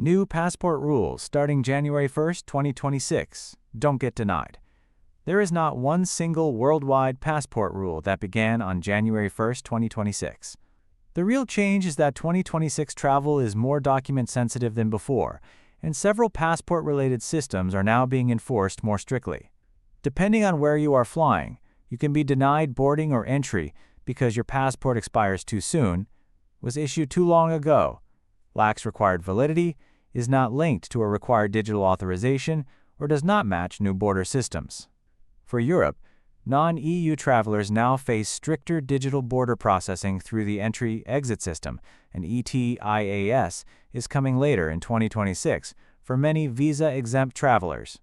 New passport rules starting January 1st, 2026. Don't get denied. There is not one single worldwide passport rule that began on January 1st, 2026. The real change is that 2026 travel is more document-sensitive than before, and several passport-related systems are now being enforced more strictly. Depending on where you are flying, you can be denied boarding or entry because your passport expires too soon, was issued too long ago, lacks required validity, is not linked to a required digital authorization, or does not match new border systems. For Europe, non-EU travelers now face stricter digital border processing through the entry-exit system, and ETIAS is coming later in 2026 for many visa-exempt travelers.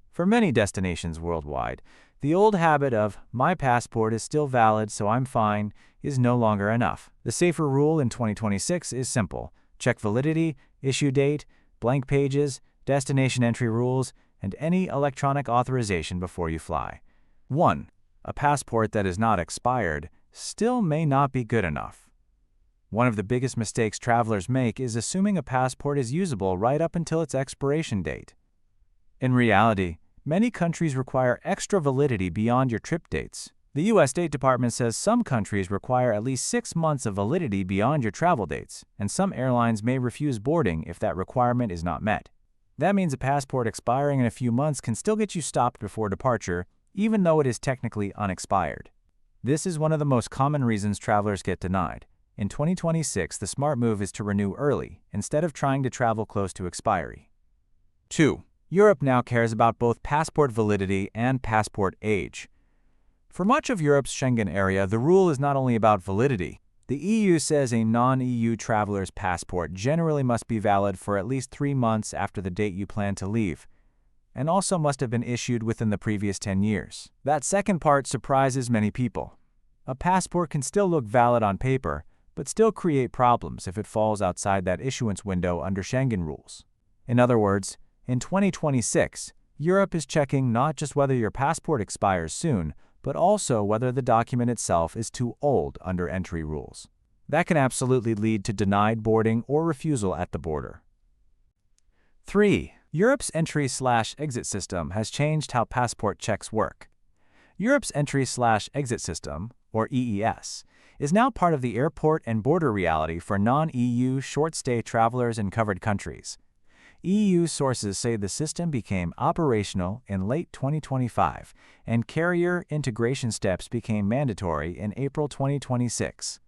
For many destinations worldwide, the old habit of "my passport is still valid, so I'm fine" is no longer enough. The safer rule in 2026 is simple. Check validity, issue date, blank pages, destination entry rules, and any electronic authorization before you fly. 1. A passport that is not expired still may not be good enough. One of the biggest mistakes travelers make is assuming a passport is usable right up until its expiration date. In reality, many countries require extra validity beyond your trip dates. The U.S. State Department says some countries require at least 6 months of validity beyond your travel dates, and some airlines may refuse boarding if that requirement is not met. That means a passport expiring in a few months can still get you stopped before departure, even though it is technically unexpired. This is one of the most common reasons travelers get denied. In 2026, the smart move is to renew early, instead of trying to travel close to expiry. 2. Europe now cares about both passport validity and passport age. For much of Europe's Schengen area, the rule is not only about validity. The EU says a non-EU traveler's passport generally must be valid for at least 3 months after the date you plan to leave, and also must have been issued within the previous 10 years. That second part surprises many people. A passport can still look valid on paper, but still create problems if it falls outside that issuance window under Schengen rules. In other words, in 2026, Europe is checking not just whether your passport expires soon, but also whether the document itself is too old under entry rules. That can absolutely lead to denied boarding or refusal at the border. 3. Europe's entry/exit system has changed how passport checks work. Europe's entry/exit system, or EES, is now part of the airport and border reality for non-EU short-stay travelers in covered countries. EU sources say the system became operational in late 2025, and carrier integration steps became mandatory in April 2026.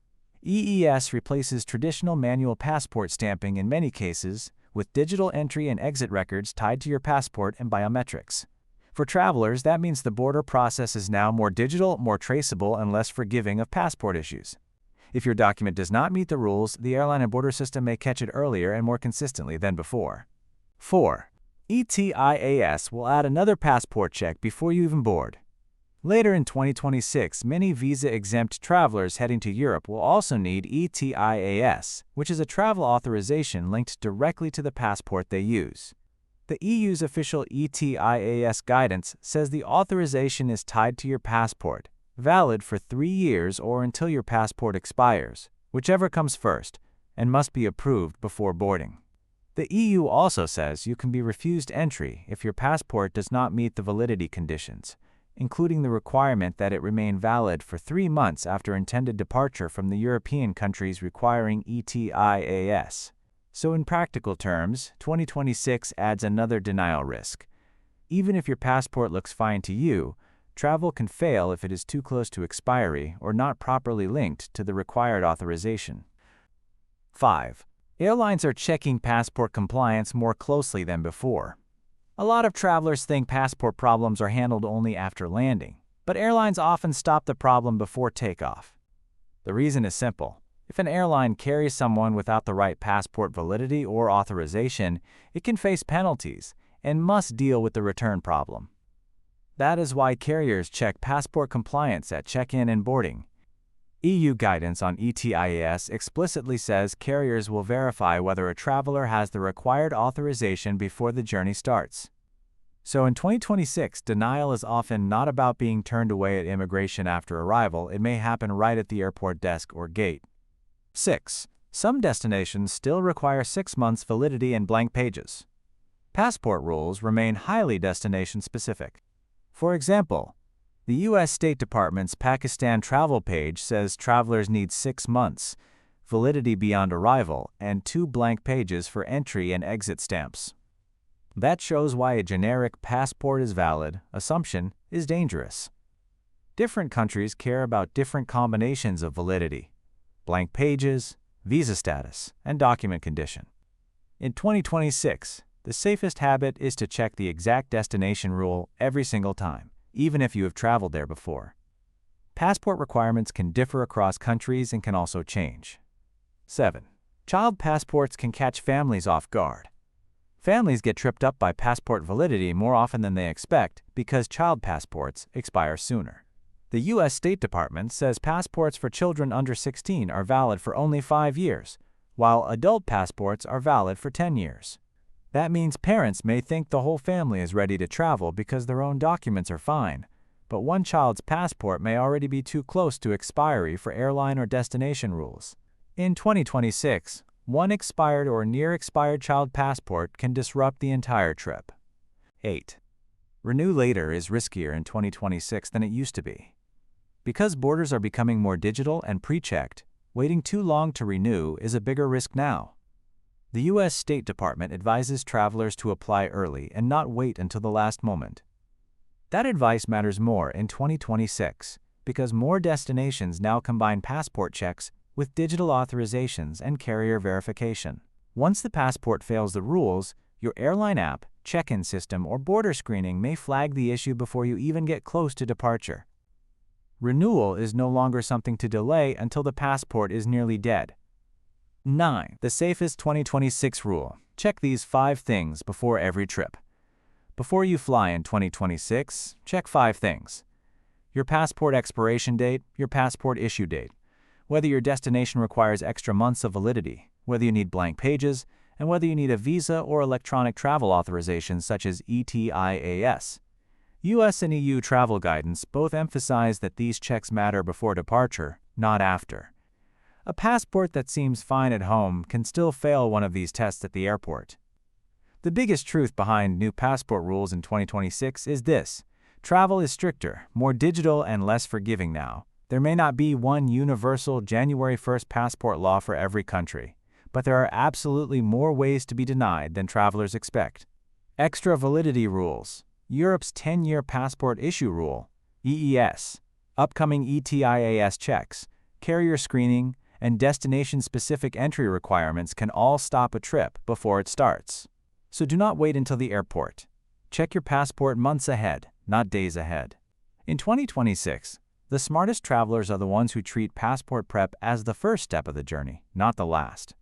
EES replaces traditional manual passport stamping in many cases, with digital entry and exit records tied to your passport and biometrics. For travelers, that means the border process is now more digital, more traceable, and less forgiving of passport issues. If your document does not meet the rules, the airline and border system may catch it earlier and more consistently than before. 4. ETIAS will add another passport check before you even board. Later in 2026, many visa-exempt travelers heading to Europe will also need ETIAS, which is a travel authorization linked directly to the passport they use. The EU's official ETIAS guidance says the authorization is tied to your passport, valid for 3 years or until your passport expires, whichever comes first, and must be approved before boarding. The EU also says you can be refused entry if your passport does not meet the validity conditions, including the requirement that it remain valid for 3 months after intended departure from the European countries requiring ETIAS. So in practical terms, 2026 adds another denial risk. Even if your passport looks fine to you, travel can fail if it is too close to expiry or not properly linked to the required authorization. 5. Airlines are checking passport compliance more closely than before. A lot of travelers think passport problems are handled only after landing, but airlines often stop the problem before takeoff. The reason is simple. If an airline carries someone without the right passport validity or authorization, it can face penalties and must deal with the return problem. That is why carriers check passport compliance at check-in and boarding. EU guidance on ETIAS explicitly says carriers will verify whether a traveler has the required authorization before the journey starts. So in 2026, denial is often not about being turned away at immigration after arrival. It may happen right at the airport desk or gate. 6. Some destinations still require 6 months validity and blank pages. Passport rules remain highly destination-specific. For example, the U.S. State Department's Pakistan travel page says travelers need 6 months, validity beyond arrival, and 2 blank pages for entry and exit stamps. That shows why a generic passport is valid assumption is dangerous. Different countries care about different combinations of validity, blank pages, visa status, and document condition. In 2026, the safest habit is to check the exact destination rule every single time, even if you have traveled there before. Passport requirements can differ across countries and can also change. 7. Child passports can catch families off guard. Families get tripped up by passport validity more often than they expect because child passports expire sooner. The U.S. State Department says passports for children under 16 are valid for only 5 years, while adult passports are valid for 10 years. That means parents may think the whole family is ready to travel because their own documents are fine, but one child's passport may already be too close to expiry for airline or destination rules. In 2026, one expired or near-expired child passport can disrupt the entire trip. 8. Renew later is riskier in 2026 than it used to be. Because borders are becoming more digital and pre-checked, waiting too long to renew is a bigger risk now. The U.S. State Department advises travelers to apply early and not wait until the last moment. That advice matters more in 2026 because more destinations now combine passport checks with digital authorizations and carrier verification. Once the passport fails the rules, your airline app, check-in system, or border screening may flag the issue before you even get close to departure. Renewal is no longer something to delay until the passport is nearly dead. 9. The safest 2026 rule. Check these 5 things before every trip. Before you fly in 2026, check 5 things: your passport expiration date, your passport issue date, whether your destination requires extra months of validity, whether you need blank pages, and whether you need a visa or electronic travel authorization such as ETIAS. U.S. and EU travel guidance both emphasize that these checks matter before departure, not after. A passport that seems fine at home can still fail one of these tests at the airport. The biggest truth behind new passport rules in 2026 is this: travel is stricter, more digital, and less forgiving now. There may not be one universal January 1st passport law for every country, but there are absolutely more ways to be denied than travelers expect. Extra validity rules, Europe's 10-year passport issue rule, EES, upcoming ETIAS checks, carrier screening, and destination-specific entry requirements can all stop a trip before it starts. So do not wait until the airport. Check your passport months ahead, not days ahead. In 2026, the smartest travelers are the ones who treat passport prep as the first step of the journey, not the last.